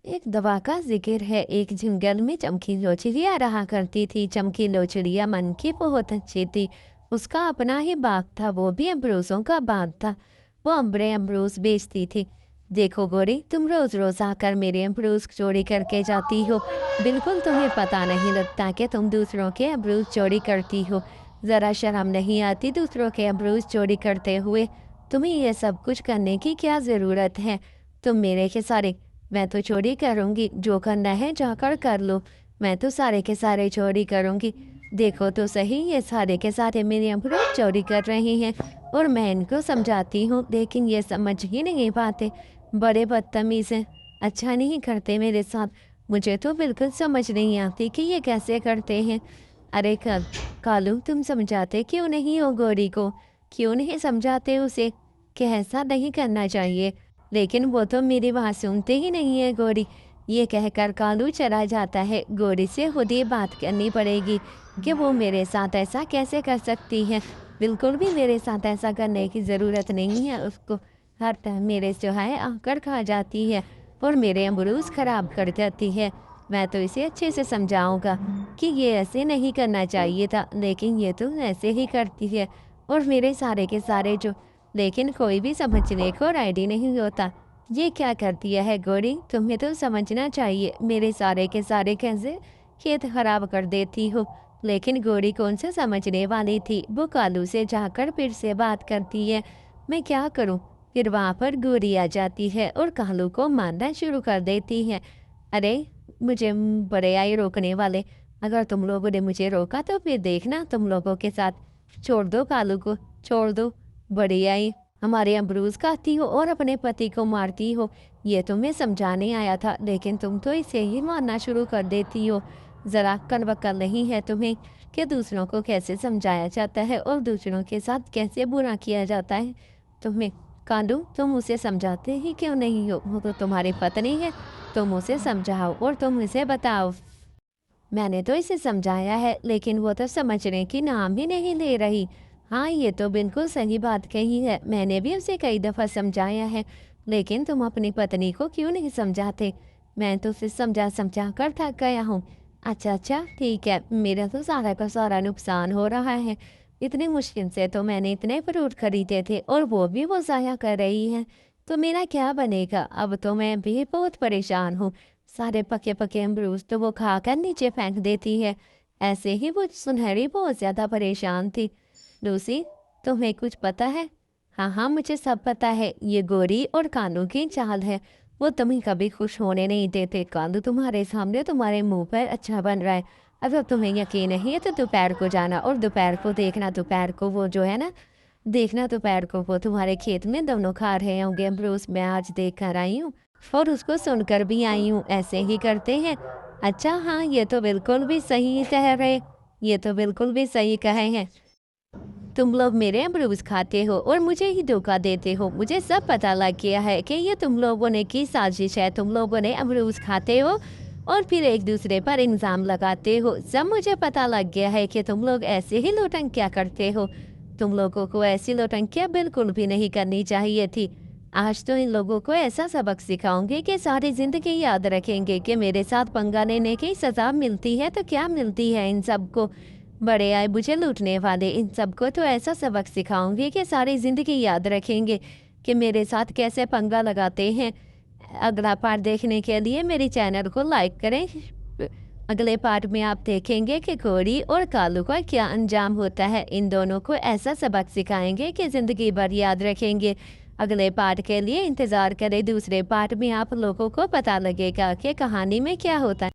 एक दवा का जिक्र है। एक जंगल में चमकी लोचड़िया रहा करती थी। चमकी लोचड़िया मन की बहुत अच्छी थी। उसका अपना ही बाग था, वो भी अमरूजों का बाग था। वो अम्बरे अमरूज बेचती थी। देखो गोरी, तुम रोज रोज आकर मेरे अमरूज चोरी करके जाती हो। बिल्कुल तुम्हें पता नहीं लगता कि तुम दूसरों के अमरूज चोरी करती हो। जरा शर्म नहीं आती दूसरों के अमरूज चोरी करते हुए। तुम्हें ये सब कुछ करने की क्या जरूरत है? तुम मेरे के सारे मैं तो चोरी करूंगी, जो करना है जाकर कर लो। मैं तो सारे के सारे चोरी करूंगी। देखो तो सही, ये सारे के सारे मेरे अमरूद चोरी कर रहे हैं और मैं इनको समझाती हूँ, लेकिन ये समझ ही नहीं पाते। बड़े बदतमीज हैं, अच्छा नहीं करते मेरे साथ। मुझे तो बिल्कुल समझ नहीं आती कि ये कैसे करते हैं। अरे कालू, तुम समझाते क्यों नहीं हो गौरी को? क्यों नहीं समझाते उसे कि ऐसा नहीं करना चाहिए? लेकिन वो तो मेरी बात सुनते ही नहीं है गौरी। ये कहकर कालू चला जाता है। गौरी से खुद ही बात करनी पड़ेगी कि वो मेरे साथ ऐसा कैसे कर सकती है। बिल्कुल भी मेरे साथ ऐसा करने की ज़रूरत नहीं है उसको। हर टाइम मेरे जो है आकर खा जाती है और मेरे अमरूद खराब कर जाती है। मैं तो इसे अच्छे से समझाऊंगा कि ये ऐसे नहीं करना चाहिए था, लेकिन ये तो ऐसे ही करती है और मेरे सारे के सारे जो, लेकिन कोई भी समझने को रेडी नहीं होता। ये क्या कर दिया है गौरी? तुम्हें तो समझना चाहिए, मेरे सारे के सारे कैसे खेत खराब कर देती हो। लेकिन गौरी कौन सा समझने वाली थी। वो कालू से जाकर फिर से बात करती है। मैं क्या करूं? फिर वहाँ पर गौरी आ जाती है और कालू को मारना शुरू कर देती है। अरे मुझे बड़े आई रोकने वाले। अगर तुम लोगों ने मुझे रोका तो फिर देखना तुम लोगों के साथ। छोड़ दो कालू को, छोड़ दो। बड़ी आई हमारे अमरूज खाती हो और अपने पति को मारती हो। ये तुम्हें समझाने आया था, लेकिन तुम तो इसे ही मारना शुरू कर देती हो। ज़रा कनवक्कल नहीं है तुम्हें कि दूसरों को कैसे समझाया जाता है और दूसरों के साथ कैसे बुरा किया जाता है। तुम्हें कांडू, तुम उसे समझाते ही क्यों नहीं हो? वो तो तुम्हारी पत्नी है। तुम उसे समझाओ और तुम इसे बताओ। मैंने तो इसे समझाया है, लेकिन वो तो समझने की नाम ही नहीं ले रही। हाँ, ये तो बिल्कुल सही बात कही है। मैंने भी उसे कई दफ़ा समझाया है, लेकिन तुम अपनी पत्नी को क्यों नहीं समझाते? मैं तो उसे समझा समझा कर थक गया हूँ। अच्छा अच्छा, ठीक है, मेरा तो सारा का सारा नुकसान हो रहा है। इतनी मुश्किल से तो मैंने इतने फ्रूट खरीदे थे और वो भी वो ज़ाया कर रही है। तो मेरा क्या बनेगा? अब तो मैं भी बहुत परेशान हूँ। सारे पके पके अमरूद तो वो खाकर नीचे फेंक देती है। ऐसे ही वो सुनहरी बहुत ज़्यादा परेशान थी। लूसी, तुम्हें कुछ पता है? हाँ हाँ, मुझे सब पता है। ये गोरी और कानू की चाल है। वो तुम्हें कभी खुश होने नहीं देते। कानू तुम्हारे सामने तुम्हारे मुंह पर अच्छा बन रहा है। अगर तुम्हें यकीन नहीं है तो दोपहर को जाना और दोपहर को देखना। दोपहर को वो जो है ना, देखना दोपहर को वो तुम्हारे खेत में दोनों खा रहे होंगे अमरूद। मैं आज देख कर आई हूँ और उसको सुनकर भी आई हूँ। ऐसे ही करते हैं। अच्छा हाँ, ये तो बिल्कुल भी सही कह रहे। ये तो बिल्कुल भी सही कहे हैं। तुम लोग मेरे अमरूद खाते हो और मुझे ही धोखा देते हो। मुझे सब पता लग गया है कि ये तुम लोगों ने की साजिश है। तुम लोगों ने अमरूद खाते हो और फिर एक दूसरे पर इल्ज़ाम लगाते हो। सब मुझे पता लग गया है कि तुम लोग ऐसे ही नौटंकियाँ करते हो। तुम लोगों को ऐसी नौटंकियाँ बिल्कुल भी नहीं करनी चाहिए थी। आज तो इन लोगों को ऐसा सबक सिखाऊंगी कि सारी ज़िंदगी याद रखेंगे कि मेरे साथ पंगा लेने की सज़ा मिलती है तो क्या मिलती है इन सबको। बड़े आए मुझे लूटने वाले, इन सबको तो ऐसा सबक सिखाऊंगी कि सारी ज़िंदगी याद रखेंगे कि मेरे साथ कैसे पंगा लगाते हैं। अगला पार्ट देखने के लिए मेरे चैनल को लाइक करें। अगले पार्ट में आप देखेंगे कि गौरी और कालू का क्या अंजाम होता है। इन दोनों को ऐसा सबक सिखाएंगे कि ज़िंदगी भर याद रखेंगे। अगले पार्ट के लिए इंतज़ार करें। दूसरे पार्ट में आप लोगों को पता लगेगा कि कहानी में क्या होता है।